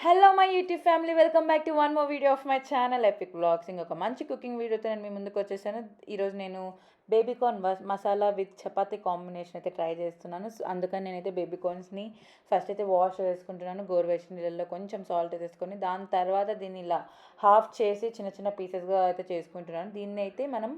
Hello my YouTube family, welcome back to one more video of my channel epic vlogs. ఇంకొక మంచి cooking వీడియోతో నేను మీ ముందుకు వచ్చేసాను. ఈరోజు నేను baby corn masala with chapati combination అయితే ట్రై చేస్తున్నాను. అందుకని నేనైతే బేబీకార్న్స్ని ఫస్ట్ అయితే వాష్ చేసుకుంటున్నాను. గోరువెచ్చని నీళ్ళల్లో కొంచెం సాల్ట్ వేసుకొని దాని తర్వాత దీన్ని ఇలా హాఫ్ చేసి చిన్న చిన్న పీసెస్గా అయితే చేసుకుంటున్నాను. దీన్ని అయితే మనం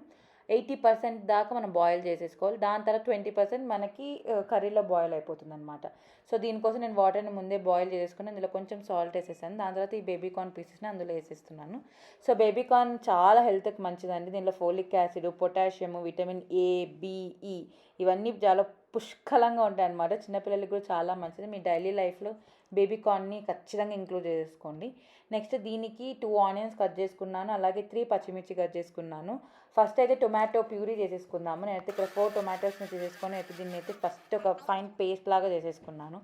80% దాకా మనం బాయిల్ చేసేసుకోవాలి. దాని తర్వాత 20% మనకి కర్రీలో బాయిల్ అయిపోతుంది అనమాట. సో దీనికోసం నేను వాటర్ని ముందే బాయిల్ చేసుకుని అందులో కొంచెం సాల్ట్ వేసేసాను. దాని తర్వాత ఈ బేబీకార్న్ పీసెస్ని అందులో వేసేస్తున్నాను. సో బేబీకార్న్ చాలా హెల్త్కి మంచిదండి. దీనిలో folic acid, potassium, vitamin A, B, E ఇవన్నీ చాలా పుష్కలంగా ఉంటాయి అన్నమాట. చిన్నపిల్లలకి కూడా చాలా మంచిది. మీ డైలీ లైఫ్లో బేబీకార్న్ని ఖచ్చితంగా ఇంక్లూడ్ చేసుకోండి. నెక్స్ట్ దీనికి 2 ఆనియన్స్ కట్ చేసుకున్నాను, అలాగే 3 పచ్చిమిర్చి కట్ చేసుకున్నాను. ఫస్ట్ అయితే టొమాటో ప్యూరీ చేసేసుకుందాము. నేనైతే ఇక్కడ 4 టొమాటోస్ని తీసేసుకొని అయితే దీన్ని అయితే ఫస్ట్ ఒక ఫైన్ పేస్ట్ లాగా చేసేసుకున్నాను.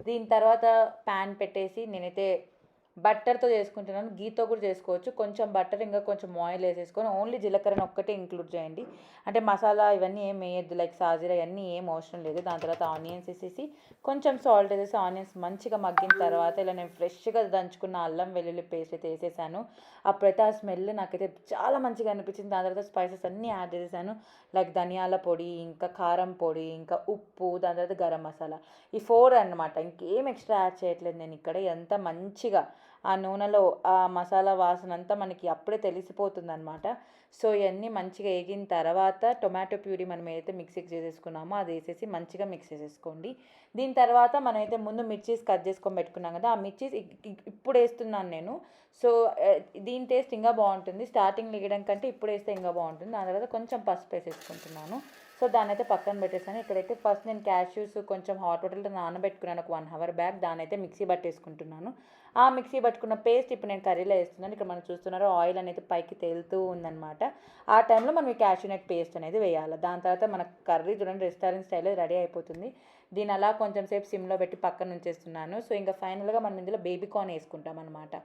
దీని తర్వాత ప్యాన్ పెట్టేసి నేనైతే బట్టర్తో చేసుకుంటున్నాను. గీతో కూడా చేసుకోవచ్చు. కొంచెం బట్టర్ ఇంకా కొంచెం ఆయిల్ వేసేసుకొని ఓన్లీ జీలకర్రను ఒక్కటే ఇంక్లూడ్ చేయండి. అంటే మసాలా ఇవన్నీ ఏం వేయద్దు, లైక్ సాజీరా ఇవన్నీ ఏం అవసరం లేదు. దాని తర్వాత ఆనియన్స్ వేసేసి కొంచెం సాల్ట్ వేసేసి ఆనియన్స్ మంచిగా మగ్గిన తర్వాత ఇలా నేను ఫ్రెష్గా దంచుకున్న అల్లం వెల్లుల్లి పేస్ట్ అయితే వేసేసాను. అప్పుడైతే ఆ స్మెల్ నాకైతే చాలా మంచిగా అనిపించింది. దాని తర్వాత స్పైసెస్ అన్నీ యాడ్ చేసేసాను, లైక్ ధనియాల పొడి, ఇంకా కారం పొడి, ఇంకా ఉప్పు, దాని తర్వాత గరం మసాలా. ఈ 4 అన్నమాట. ఇంకేం ఎక్స్ట్రా యాడ్ చేయట్లేదు నేను ఇక్కడ. ఎంత మంచిగా ఆ నూనెలో ఆ మసాలా వాసన అంతా మనకి అప్పుడే తెలిసిపోతుంది అనమాట. సో ఇవన్నీ మంచిగా వేగిన తర్వాత టొమాటో ప్యూరీ మనం ఏదైతే మిక్సీకి చేసేసుకున్నామో అది వేసేసి మంచిగా మిక్స్ చేసేసుకోండి. దీని తర్వాత మనమైతే ముందు మిర్చీస్ కట్ చేసుకొని పెట్టుకున్నాం కదా, ఆ మిర్చీస్ ఇప్పుడు వేస్తున్నాను నేను. సో దీని టేస్ట్ ఇంకా బాగుంటుంది. స్టార్టింగ్లో వేయడం కంటే ఇప్పుడు వేస్తే ఇంకా బాగుంటుంది. దాని తర్వాత కొంచెం పసుపు వేసేసుకుంటున్నాను. సో దాన్ని అయితే పక్కన పెట్టేసాను. ఇక్కడైతే ఫస్ట్ నేను క్యాష్యూస్ కొంచెం హాట్ వాటర్లో నానబెట్టుకున్నాను ఒక 1 అవర్ బ్యాక్. దాన్ని అయితే మిక్సీ పట్టేసుకుంటున్నాను. ఆ మిక్సీ పట్టుకున్న పేస్ట్ ఇప్పుడు నేను కర్రీలో వేస్తున్నాను. ఇక్కడ మనం చూస్తున్నారు ఆయిల్ అనేది పైకి తేలుతూ ఉందన్నమాట. ఆ టైంలో మనం ఈ క్యాష్యూనట్ పేస్ట్ అనేది వేయాలి. దాని తర్వాత మన కర్రీ చూడండి రెస్టారెంట్ స్టైల్లో రెడీ అయిపోతుంది. దీని అలా కొంచెం సేపు సిమ్లో పెట్టి పక్కన ఉంచేస్తున్నాను. సో ఇంకా ఫైనల్గా మనం ఇందులో బేబీకార్న్ వేసుకుంటాం అనమాట.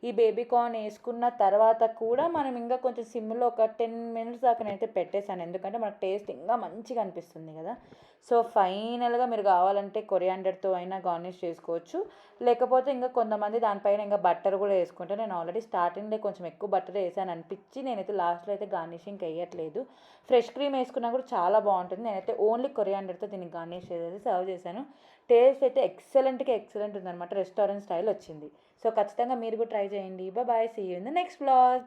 ఈ బేబీకార్న్ వేసుకున్న తర్వాత కూడా మనం ఇంకా కొంచెం సిమ్లో ఒక 10 మినిట్స్ దాకా నేనైతే పెట్టేశాను. ఎందుకంటే మనకు టేస్ట్ ఇంకా మంచిగా అనిపిస్తుంది కదా. సో ఫైనల్గా మీరు కావాలంటే కొరియాండర్తో అయినా గార్నిష్ చేసుకోవచ్చు, లేకపోతే ఇంకా కొంతమంది దానిపైన ఇంకా బట్టర్ కూడా వేసుకుంటాను. నేను ఆల్రెడీ స్టార్టింగ్లో కొంచెం ఎక్కువ బట్టర్ వేసాను అనిపించి నేనైతే లాస్ట్లో అయితే గార్నిషింగ్ వేయట్లేదు. ఫ్రెష్ క్రీమ్ వేసుకున్నా కూడా చాలా బాగుంటుంది. నేనైతే ఓన్లీ కొరియాండర్తో దీన్ని గార్నిష్ చేసేసి సర్వ్ చేశాను. టేస్ట్ అయితే ఎక్సలెంట్ ఉందన్నమాట. రెస్టారెంట్ స్టైల్ వచ్చింది. సో ఖచ్చితంగా మీరు కూడా ట్రై చేయండి. Bye, see you in the next vlog.